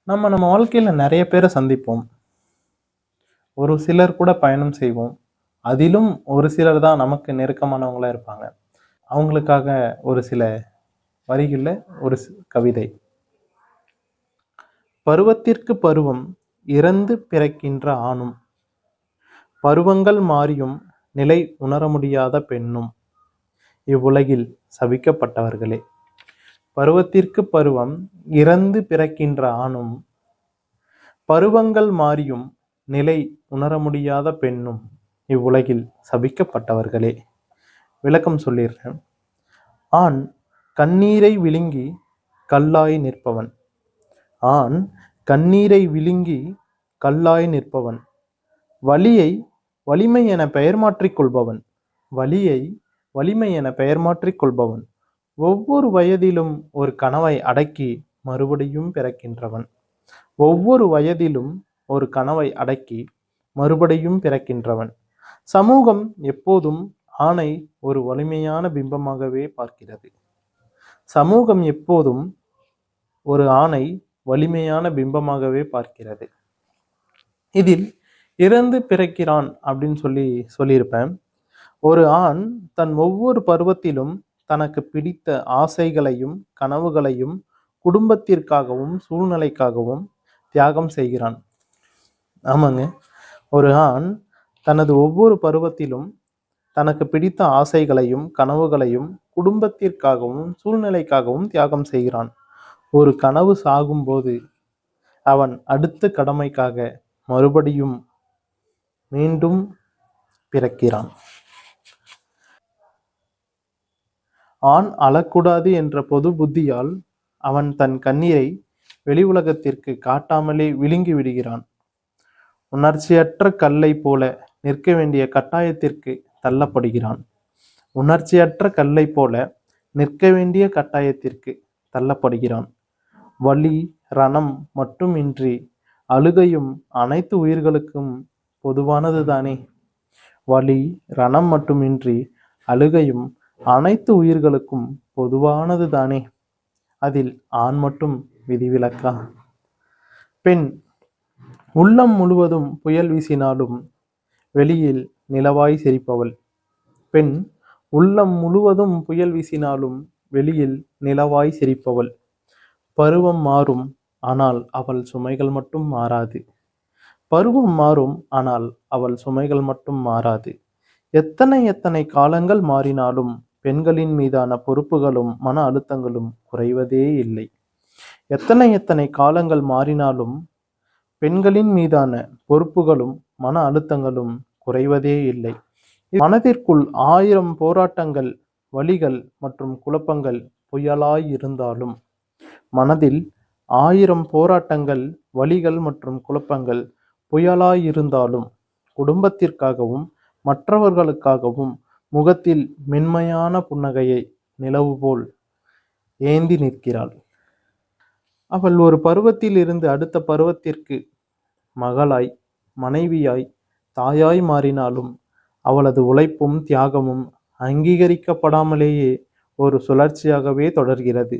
நம்ம வாழ்க்கையில நிறைய பேரை சந்திப்போம். ஒரு சிலர் கூட பயணம் செய்வோம். அதிலும் ஒரு சிலர் தான் நமக்கு நெருக்கமானவங்களா இருப்பாங்க. அவங்களுக்காக ஒரு சில வரிகள்ல ஒரு கவிதை. பருவத்திற்கு பருவம் இறந்து பிறக்கின்ற ஆணும், பருவங்கள் மாறியும் நிலை உணர முடியாத பெண்ணும், இவ்வுலகில் சபிக்கப்பட்டவர்களே. பருவத்திற்கு பருவம் இறந்து பிறக்கின்ற ஆணும், பருவங்கள் மாறியும் நிலை உணர முடியாத பெண்ணும், இவ்வுலகில் சபிக்கப்பட்டவர்களே. விளக்கம் சொல்லிடுறேன். ஆண் கண்ணீரை விழுங்கி கல்லாய் நிற்பவன். ஆண் கண்ணீரை விழுங்கி கல்லாய் நிற்பவன். வலியை வலிமை என பெயர் மாற்றிக் கொள்பவன். வலியை வலிமை என பெயர் மாற்றிக் கொள்பவன். ஒவ்வொரு வயதிலும் ஒரு கனவை அடக்கி மறுபடியும் பிறக்கின்றவன். ஒவ்வொரு வயதிலும் ஒரு கனவை அடக்கி மறுபடியும் பிறக்கின்றவன். சமூகம் எப்போதும் ஆணை ஒரு வலிமையான பிம்பமாகவே பார்க்கிறது. சமூகம் எப்போதும் ஒரு ஆணை வலிமையான பிம்பமாகவே பார்க்கிறது. இதில் இறந்து பிறக்கிறான் அப்படின்னு சொல்லியிருப்பேன். ஒரு ஆண் தன் ஒவ்வொரு பருவத்திலும் தனக்கு பிடித்த ஆசைகளையும் கனவுகளையும் குடும்பத்திற்காகவும் சூழ்நிலைக்காகவும் தியாகம் செய்கிறான். ஆமாங்க, ஒரு ஆண் தனது ஒவ்வொரு பருவத்திலும் தனக்கு பிடித்த ஆசைகளையும் கனவுகளையும் குடும்பத்திற்காகவும் சூழ்நிலைக்காகவும் தியாகம் செய்கிறான். ஒரு கனவு சாகும்போது அவன் அடுத்த கடமைக்காக மறுபடியும் மீண்டும் பிறக்கிறான். ஆண் அழக்கூடாது என்ற பொது புத்தியால் அவன் தன் கண்ணீரை வெளி உலகத்திற்கு காட்டாமலே விழுங்கி விடுகிறான். உணர்ச்சியற்ற கல்லை போல நிற்க வேண்டிய கட்டாயத்திற்கு தள்ளப்படுகிறான். உணர்ச்சியற்ற கல்லை போல நிற்க வேண்டிய கட்டாயத்திற்கு தள்ளப்படுகிறான். வலி ரணம் மட்டுமின்றி அழுகையும் அனைத்து உயிர்களுக்கும் பொதுவானது தானே. வலி ரணம் மட்டுமின்றி அழுகையும் அனைத்து உயிர்களுக்கும் பொதுவானது தானே. அதில் ஆண் மட்டும் விதிவிலக்கா? பெண் உள்ளம் முழுவதும் புயல் வீசினாலும் வெளியில் நிலவாய் சிரிப்பவள். பெண் உள்ளம் முழுவதும் புயல் வீசினாலும் வெளியில் நிலவாய் சிரிப்பவள். பருவம் மாறும், ஆனால் அவள் சுமைகள் மட்டும் மாறாது. பருவம் மாறும், ஆனால் அவள் சுமைகள் மட்டும் மாறாது. எத்தனை காலங்கள் மாறினாலும் பெண்களின் மீதான பொறுப்புகளும் மன அழுத்தங்களும் குறைவதே இல்லை. எத்தனை காலங்கள் மாறினாலும் பெண்களின் மீதான பொறுப்புகளும் மன அழுத்தங்களும் குறைவதே இல்லை. மனதிற்குள் 1000 போராட்டங்கள், வலிகள் மற்றும் குழப்பங்கள் புயலாய் இருந்தாலும், மனதில் 1000 போராட்டங்கள், வலிகள் மற்றும் குழப்பங்கள் புயலாய் இருந்தாலும், குடும்பத்திற்காகவும் மற்றவர்களுக்காகவும் முகத்தில் மென்மையான புன்னகையை நிலவு போல் ஏந்தி நிற்கிறாள். அவள் ஒரு பருவத்தில் இருந்து அடுத்த பருவத்திற்கு மகளாய், மனைவியாய், தாயாய் மாறினாலும் அவளது உழைப்பும் தியாகமும் அங்கீகரிக்கப்படாமலேயே ஒரு சுழற்சியாகவே தொடர்கிறது.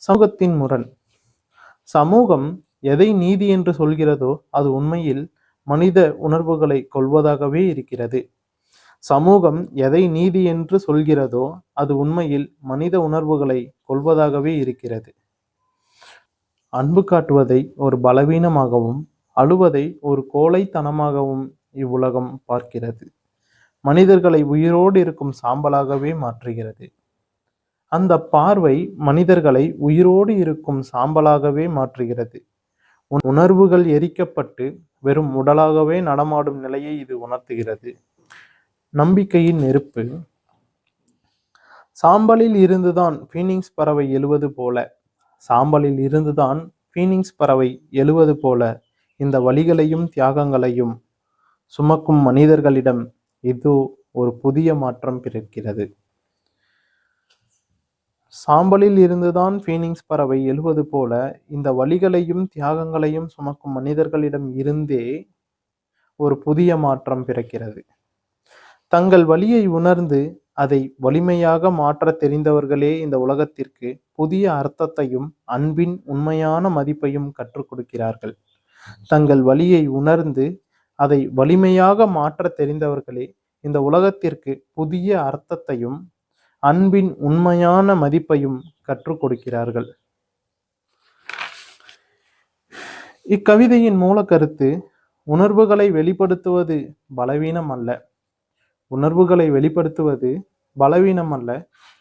சமூகத்தின் முரண். சமூகம் எதை நீதி என்று சொல்கிறதோ அது உண்மையில் மனித உணர்வுகளை கொள்வதாகவே இருக்கிறது. சமூகம் எதை நீதி என்று சொல்கிறதோ அது உண்மையில் மனித உணர்வுகளை கொள்வதாகவே இருக்கிறது. அன்பு காட்டுவதை ஒரு பலவீனமாகவும் அழுவதை ஒரு கோழைத்தனமாகவும் இவ்வுலகம் பார்க்கிறது. மனிதர்களை உயிரோடு இருக்கும் சாம்பலாகவே மாற்றுகிறது. அந்த பார்வை மனிதர்களை உயிரோடு இருக்கும் சாம்பலாகவே மாற்றுகிறது. உணர்வுகள் எரிக்கப்பட்டு வெறும் உடலாகவே நடமாடும் நிலையை இது உணர்த்துகிறது. நம்பிக்கையின் நெருப்பு. சாம்பலில் இருந்துதான் பீனிக்ஸ் பறவை எழுவது போல, சாம்பலில் இருந்துதான் பீனிக்ஸ் பறவை எழுவது போல இந்த வலிகளையும் தியாகங்களையும் சுமக்கும் மனிதர்களிடம் இது ஒரு புதிய மாற்றம் பிறக்கிறது. சாம்பலில் இருந்துதான் பீனிக்ஸ் பறவை எழுவது போல இந்த வலிகளையும் தியாகங்களையும் சுமக்கும் மனிதர்களிடம் இருந்தே ஒரு புதிய மாற்றம் பிறக்கிறது. தங்கள் வலியை உணர்ந்து அதை வலிமையாக மாற்ற தெரிந்தவர்களே இந்த உலகத்திற்கு புதிய அர்த்தத்தையும் அன்பின் உண்மையான மதிப்பையும் கற்றுக் கொடுக்கிறார்கள். தங்கள் வலியை உணர்ந்து அதை வலிமையாக மாற்ற தெரிந்தவர்களே இந்த உலகத்திற்கு புதிய அர்த்தத்தையும் அன்பின் உண்மையான மதிப்பையும் கற்றுக் கொடுக்கிறார்கள். இக்கவிதையின் மூல கருத்து, உணர்வுகளை வெளிப்படுத்துவது பலவீனம் அல்ல. உணர்வுகளை வெளிப்படுத்துவது பலவீனம் அல்ல,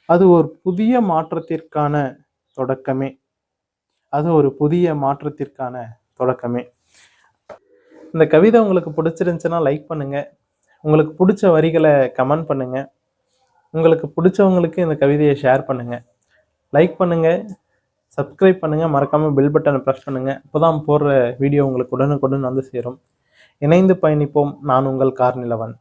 அது ஒரு புதிய மாற்றத்திற்கான தொடக்கமே. இந்த கவிதை உங்களுக்கு பிடிச்சிருந்துச்சுன்னா லைக் பண்ணுங்க. உங்களுக்கு பிடிச்ச வரிகளை கமெண்ட் பண்ணுங்க. உங்களுக்கு பிடிச்சவங்களுக்கு இந்த கவிதையை ஷேர் பண்ணுங்க. லைக் பண்ணுங்க, சப்ஸ்கிரைப் பண்ணுங்க, மறக்காம பெல் பட்டனை ப்ரெஸ் பண்ணுங்க. அப்போதான் போடுற வீடியோ உங்களுக்கு உடனுக்குடன் வந்து சேரும். இணைந்து பயணிப்போம். நான் உங்கள் கார்நிலவன்.